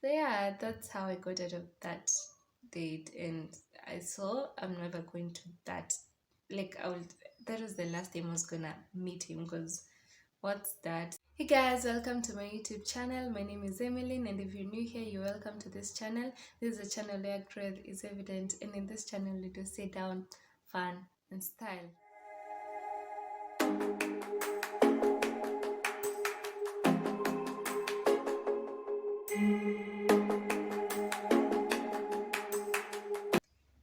So yeah, that's how I got out of that date, and I saw I'm never going to that. Like I would, that was the last time I was gonna meet him. Because what's that? Hey guys, welcome to my YouTube channel. My name is Emmeline, and if you're new here, you're welcome to this channel. This is a channel where growth is evident, and in this channel, we do sit down, fun, and style.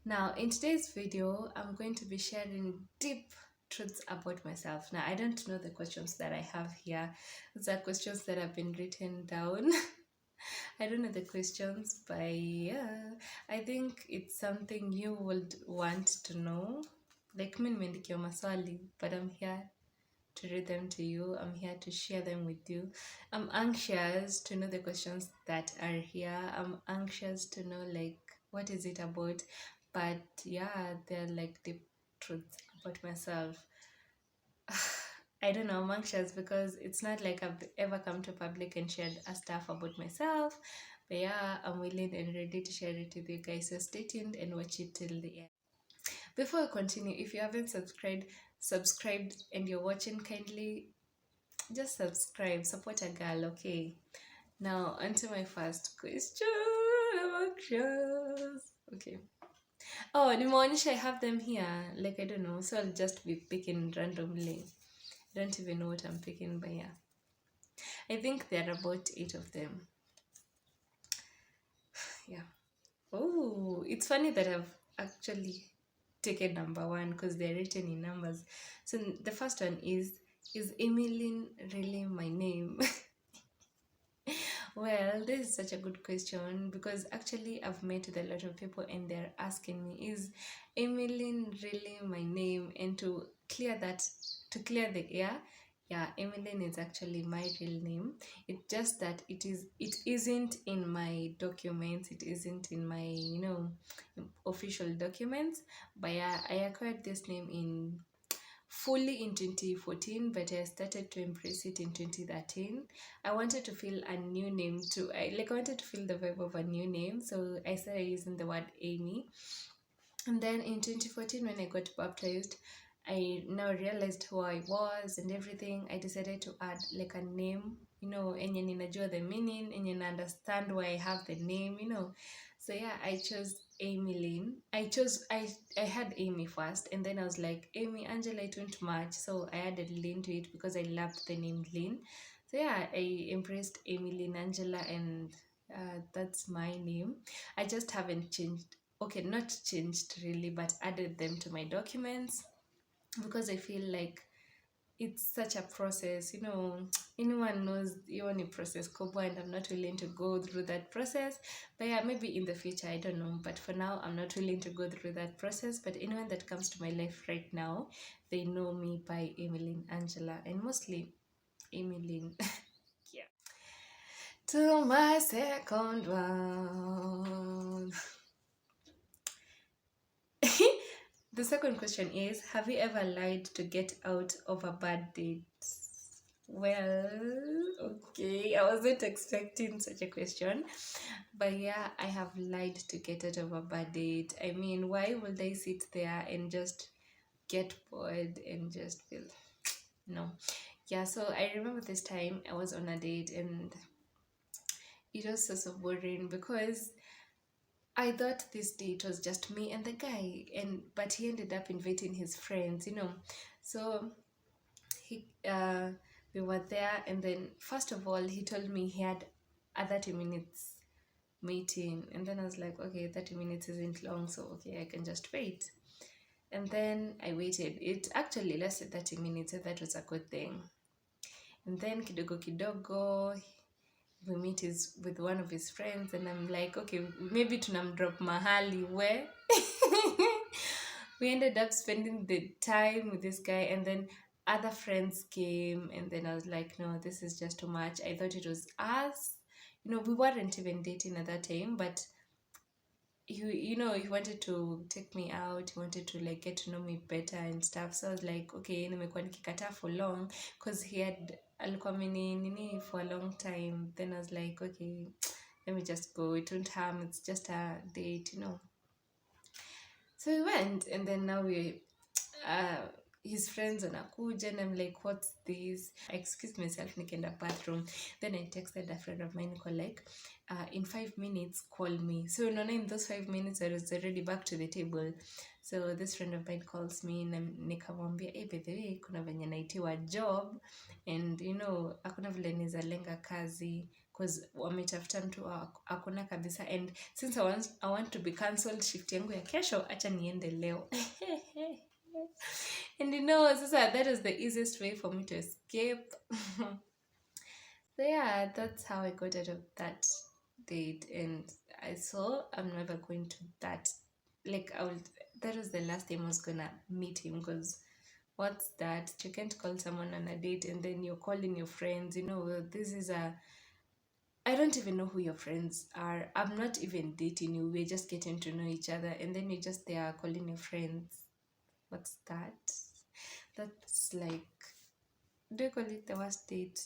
Now, in today's video, I'm going to be sharing deep truths about myself. Now, I don't know the questions that I have here. These are questions that have been written down. I don't know the questions, but yeah, I think it's something you would want to know. Like me nimeandikiwa maswali, but I'm here to read them to you. I'm here to share them with you. I'm anxious to know the questions that are here. I'm anxious to know like what is it about. But yeah, they're like deep truths about myself. I don't know, I'm anxious because it's not like I've ever come to public and shared a stuff about myself. But yeah, I'm willing and ready to share it with you guys. So stay tuned and watch it till the end. Before I continue, if you haven't subscribed and you're watching, kindly just subscribe. Support a girl, okay? Now, onto my first question. I'm anxious. Okay. Oh, nimeonyesha I have them here. Like, I don't know. So I'll just be picking randomly. I don't even know what I'm picking, but yeah. I think there are about 8 of them. Yeah. Oh, it's funny that I've actually taken number 1 because they're written in numbers. So the first one is Emmeline really my name? Well, this is such a good question because actually I've met with a lot of people and they're asking me, is Emmeline really my name? And to clear the air, yeah, Emmeline is actually my real name. It's just that it isn't in my documents, it isn't in my, official documents. But yeah, I acquired this name in fully in 2014, but I started to embrace it in 2013. I wanted to feel a new name too. I wanted to feel the vibe of a new name, so I started using the word Amy. And then in 2014, when I got baptized, I now realized who I was and everything. I decided to add like a name, enye ninajua the meaning, enye na understand why I have the name. So yeah, I chose Amy Lynn. I had Amy first, and then I was like, Amy Angela, it won't match. So I added Lynn to it because I loved the name Lynn. So yeah, I embraced Amy Lynn Angela, and that's my name. I just haven't changed. Okay, not changed really, but added them to my documents because I feel like it's such a process. Anyone knows you want a process, Kobo, and I'm not willing to go through that process. But yeah, maybe in the future, I don't know. But for now, I'm not willing to go through that process. But anyone that comes to my life right now, they know me by Emmeline Angela, and mostly Emmeline. Yeah. To my second one. The second question is, have you ever lied to get out of a bad date? Well, okay, I wasn't expecting such a question. But yeah, I have lied to get out of a bad date. I mean, why would I sit there and just get bored and just feel no? Yeah, so I remember this time I was on a date and it was so boring because I thought this date was just me and the guy, but he ended up inviting his friends. So he we were there, and then first of all he told me he had a 30 minutes meeting, and then I was like, okay, 30 minutes isn't long, so okay, I can just wait. And then I waited. It actually lasted 30 minutes, and that was a good thing. And then kidogo kidogo we meet with one of his friends, and I'm like, okay, maybe tunamdrop mahali where we ended up spending the time with this guy, and then other friends came, and then I was like, no, this is just too much. I thought it was us. We weren't even dating at that time, but he wanted to take me out. He wanted to like get to know me better and stuff. So I was like, okay, nimekuwa nikikataa for long because he had alikuwa nini for a long time. Then I was like, okay, let me just go, it won't harm, it's just a date, So we went, and then now uh his friends wanakuja, and I'm like, what's this? I excused myself, nikaenda bathroom. Then I texted a friend of mine, call like, in 5 minutes call me. So in those 5 minutes I was already back to the table. So this friend of mine calls me, na nikamwambia, by the way, kuna venye naitiwa job, and hakuna vile niza lenga kazi cause wametafuta mtu hakuna kabisa, and since I want to be cancelled shift yangu ya kesho, acha niende leo. And sasa that is the easiest way for me to escape. So yeah, that's how I got out of that date, and I saw I'm never going to that. Like that was the last time I was gonna meet him, because what's that? You can't call someone on a date and then you're calling your friends. This is I don't even know who your friends are. I'm not even dating you. We're just getting to know each other, and then you're just there calling your friends. What's that? That's like, do you call it the worst date?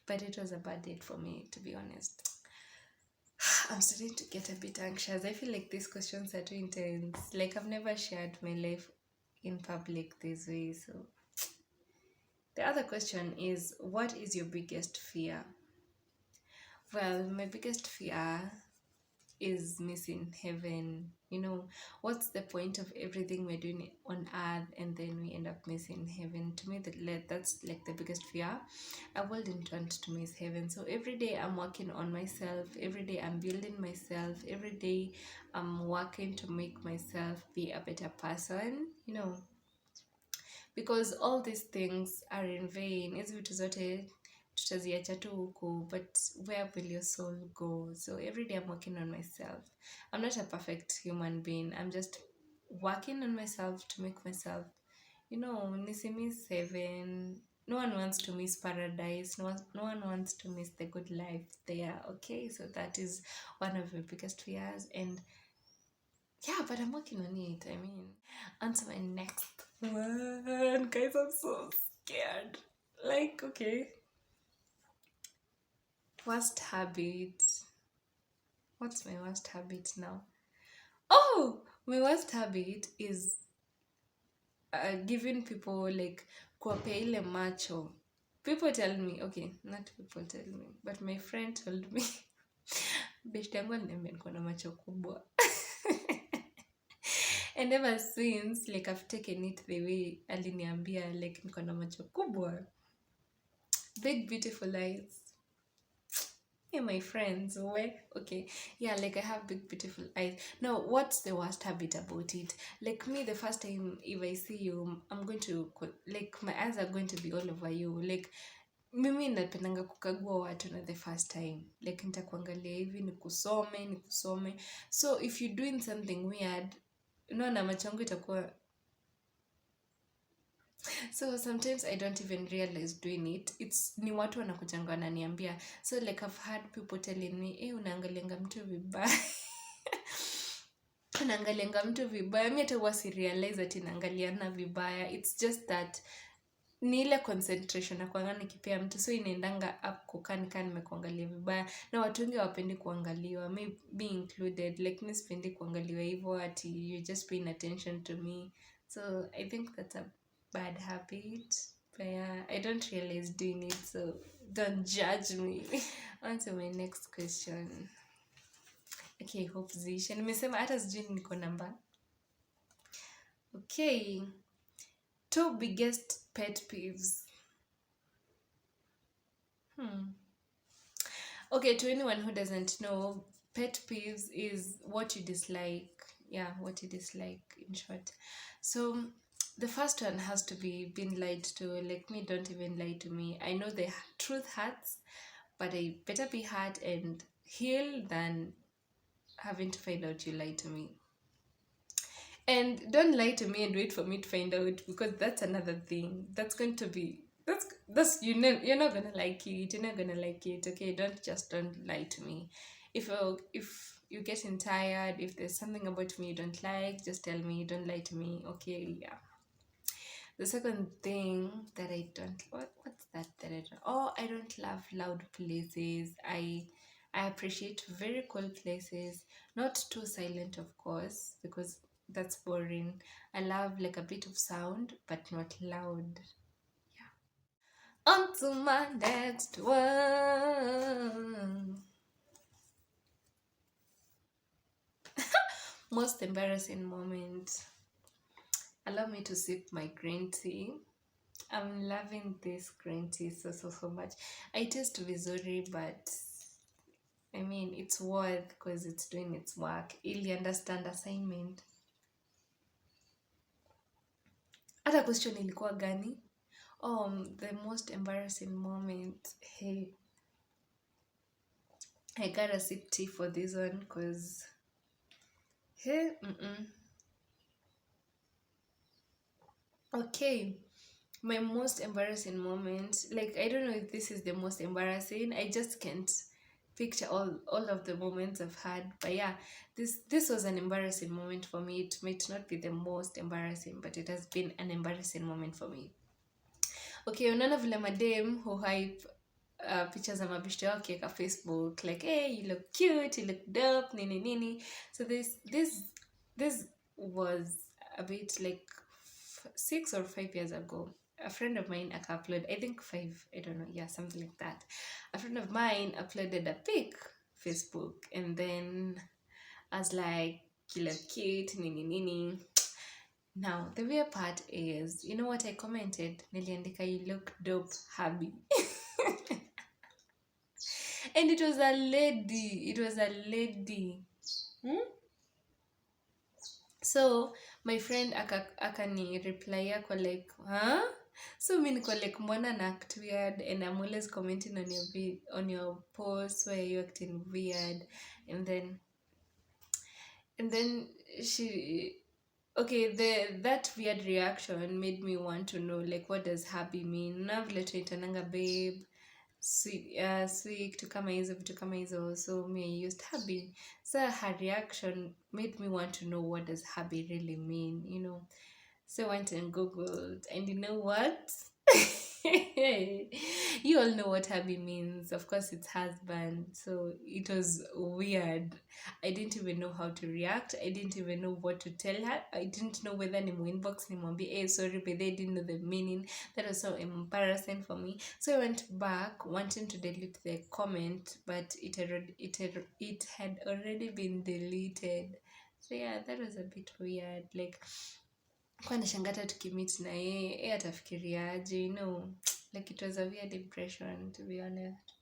But it was a bad date for me, to be honest. I'm starting to get a bit anxious. I feel like these questions are too intense. Like, I've never shared my life in public this way. So the other question is, what is your biggest fear? Well, my biggest fear is missing heaven. What's the point of everything we're doing on earth and then we end up missing heaven? To me, that's like the biggest fear. I wouldn't want to miss heaven. So every day I'm working on myself, every day I'm building myself, every day I'm working to make myself be a better person, because all these things are in vain. Hizi vitu zote tutaziacha tu huku, but where will your soul go? So every day I'm working on myself. I'm not a perfect human being. I'm just working on myself to make myself, nisimiss heaven. No one wants to miss paradise. No one wants to miss the good life there. Okay, so that is one of my biggest fears, and yeah, but I'm working on it. I mean, on to my next one. Guys, I'm so scared. Like, okay. Worst habit. What's my worst habit now? Oh, my worst habit is giving people, like, kuwapea ile macho. People tell me, okay, not people tell me, but my friend told me, beshte yangu aliniambia niko na macho kubwa. And ever since, like, I've taken it the way aliniambia, like, niko na macho kubwa, big beautiful eyes. Yeah, my friends, okay, yeah, like, I have big beautiful eyes. Now, what's the worst habit about it? Like, me, the first time if I see you, I'm going to, like, my eyes are going to be all over you. Like, mimi napendanga kukagua watu na the first time, like, nitakuangalia hivi nikusome. So if you're doing something weird, na macho yangu itakuwa. So sometimes I don't even realize doing it. Ni watu wanakujanga wananiambia. So like, I've had people telling me, unaangalianga mtu vibaya. Unaangalianga mtu vibaya. Mi hata huwa si realize ati naangaliana vibaya. It's just that ni ile concentration nakuanga nikipea mtu, so inaendanga up kukaa nikaa nimekuangalia vibaya, na watu wengi hawapendi kuangaliwa, me be included. Like, mi sipendi kuangaliwa hivyo ati you're just paying attention to me. So I think that's a bad habit, but yeah, I don't realize doing it, so don't judge me. On to my next question. Okay, hope zisha nimesema hata sijui niko namba. Okay, 2 biggest pet peeves. Okay, to anyone who doesn't know, pet peeves is what you dislike. Yeah, what you dislike, in short. So the first one has to be being lied to. Like, me, don't even lie to me. I know the truth hurts, but I better be hurt and heal than having to find out you lied to me. And don't lie to me and wait for me to find out, because that's another thing. That's going to be you're not gonna like it. You're not gonna like it. Okay, don't lie to me. If you're getting tired, if there's something about me you don't like, just tell me. Don't lie to me. Okay, yeah. The second thing that I don't, what's that I don't, I don't love loud places. I I appreciate very cool places, not too silent, of course, because that's boring. I love like a bit of sound, but not loud. On to my next one. Most embarrassing moment. Allow me to sip my green tea. I'm loving this green tea so much. I taste vizuri, but I mean it's worth because it's doing its work. Ili understand assignment. Hata question ilikuwa gani? The most embarrassing moment. Hey, I gotta sip tea for this one because hey, okay. My most embarrassing moment, like I don't know if this is the most embarrassing. I just can't picture all of the moments I've had. But yeah, this was an embarrassing moment for me. It might not be the most embarrassing, but it has been an embarrassing moment for me. Okay, unaona vile madem who hype picha za mabishto yao wakiweka Facebook like hey, you look cute, you look dope, nini nini. So this was a bit like 6 or 5 years ago. A friend of mine uploaded, I think 5, I don't know, yeah, something like that. A friend of mine uploaded a pic Facebook, and then I was like, you look cute, nini nini. Now the weird part is, you know what I commented? Niliandika, you look dope, hubby. And it was a lady. It was a lady. So my friend akani reply yako like, huh? So mi niko like, mbona na act weird, and I'm always commenting on your posts where you acting weird, and then she, okay, that weird reaction made me want to know like what does happy mean. Na vile tunaitananga babe, sweet, to kama hizo vitu kama hizo, so me I used hubby. So her reaction made me want to know what does hubby really mean, you know. So I went and googled, and you know what? You all know what hubby means. Of course, it's husband. So it was weird. I didn't even know how to react. I didn't even know what to tell her. I didn't know whether ni inbox ni mwambie, hey, sorry, but they didn't know the meaning. That was so embarrassing for me. So I went back wanting to delete the comment, but it had already been deleted. So yeah, that was a bit weird. Like, kwa nashangata tukimit na yeye atafikiriaje, you know. Like, it was a weird impression, to be honest.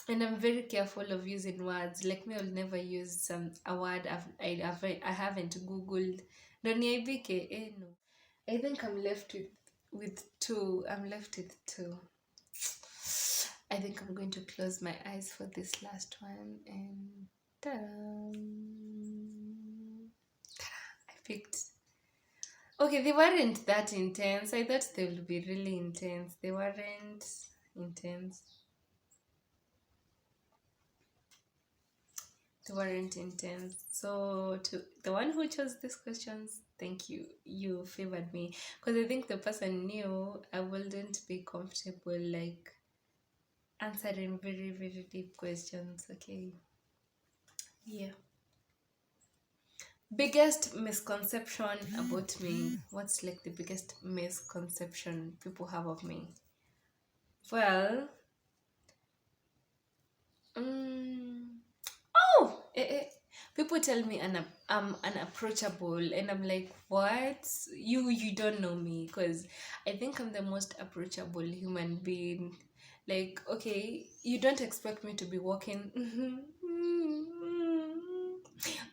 And I'm very careful of using words. Like me, I'll never use a word I haven't googled. No niaibike, no. I think I'm left with two. I'm left with two. I think I'm going to close my eyes for this last one, and ta-da! I picked. Okay, they weren't that intense. I thought they would be really intense. They weren't intense. They weren't intense. So to the one who chose these questions, thank you. You favored me. Because I think the person knew I wouldn't be comfortable like answering very, very deep questions. Okay. Yeah. Biggest misconception about me. What's like the biggest misconception people have of me? Well, people tell me I'm unapproachable, and I'm like, what? You don't know me, because I think I'm the most approachable human being. Like, okay, you don't expect me to be walking.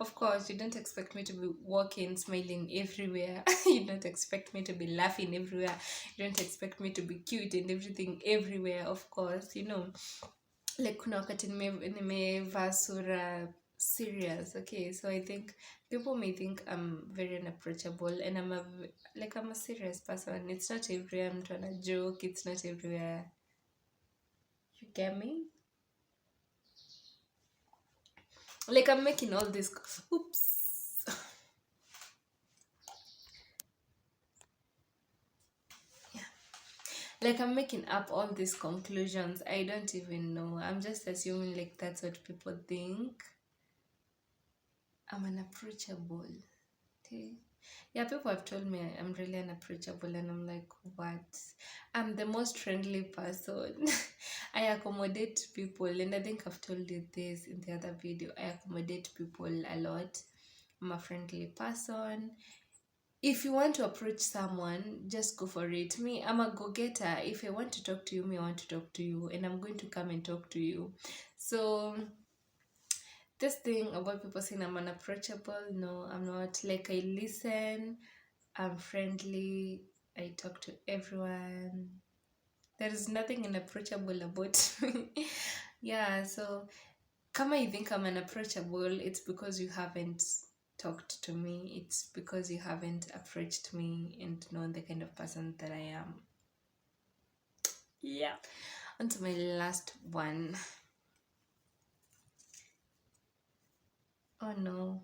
Of course, you don't expect me to be walking, smiling everywhere. You don't expect me to be laughing everywhere. You don't expect me to be cute and everything everywhere, of course, you know. Like kuna wakati nimevaa sura serious. Okay, so I think people may think I'm very unapproachable, and I'm a serious person. It's not everywhere I'm trying to joke. It's not everywhere. You get me? Like, I'm making all this. Oops. Like I'm making up all these conclusions. I don't even know. I'm just assuming like that's what people think. I'm unapproachable. Okay. Yeah, people have told me I'm really unapproachable, and I'm like, what? I'm the most friendly person. I accommodate people, and I think I've told you this in the other video. I accommodate people a lot. I'm a friendly person. If you want to approach someone, just go for it. Me, I'm a go-getter. If I want to talk to you, me, I want to talk to you, and I'm going to come and talk to you. So this thing about people saying I'm unapproachable, no, I'm not. Like I listen, I'm friendly, I talk to everyone. There is nothing inapproachable about me. Yeah, so kama you think I'm unapproachable, it's because you haven't talked to me. It's because you haven't approached me and known the kind of person that I am. Yeah. On to my last one. Oh no.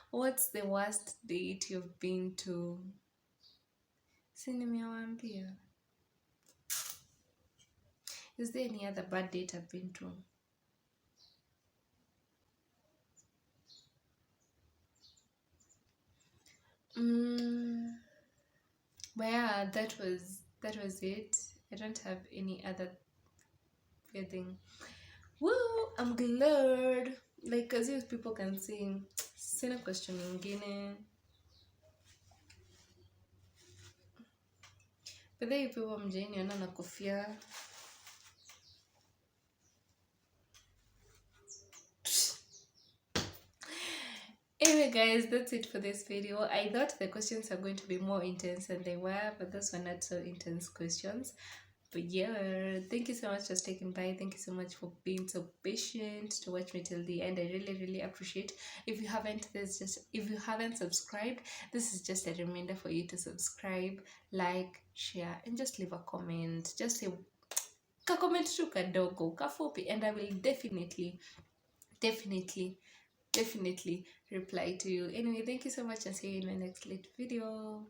What's the worst date you've been to? Si nimewambia. Is there any other bad date I've been to? But yeah, that was it. I don't have any other weird thing. Woo! I'm glad. Like as if people can see. Sina question ingine. But then people mjaniona na kofia. Anyway guys, that's it for this video. I thought the questions are going to be more intense than they were, but those were not so intense questions. But yeah, thank you so much for sticking by. Thank you so much for being so patient to watch me till the end. I really appreciate. If you haven't subscribed, this is just a reminder for you to subscribe, like, share, and just leave a comment. Just say ka comment tu kadogo kafupi, and I will definitely reply to you. Anyway, thank you so much, and see you in my next lit video.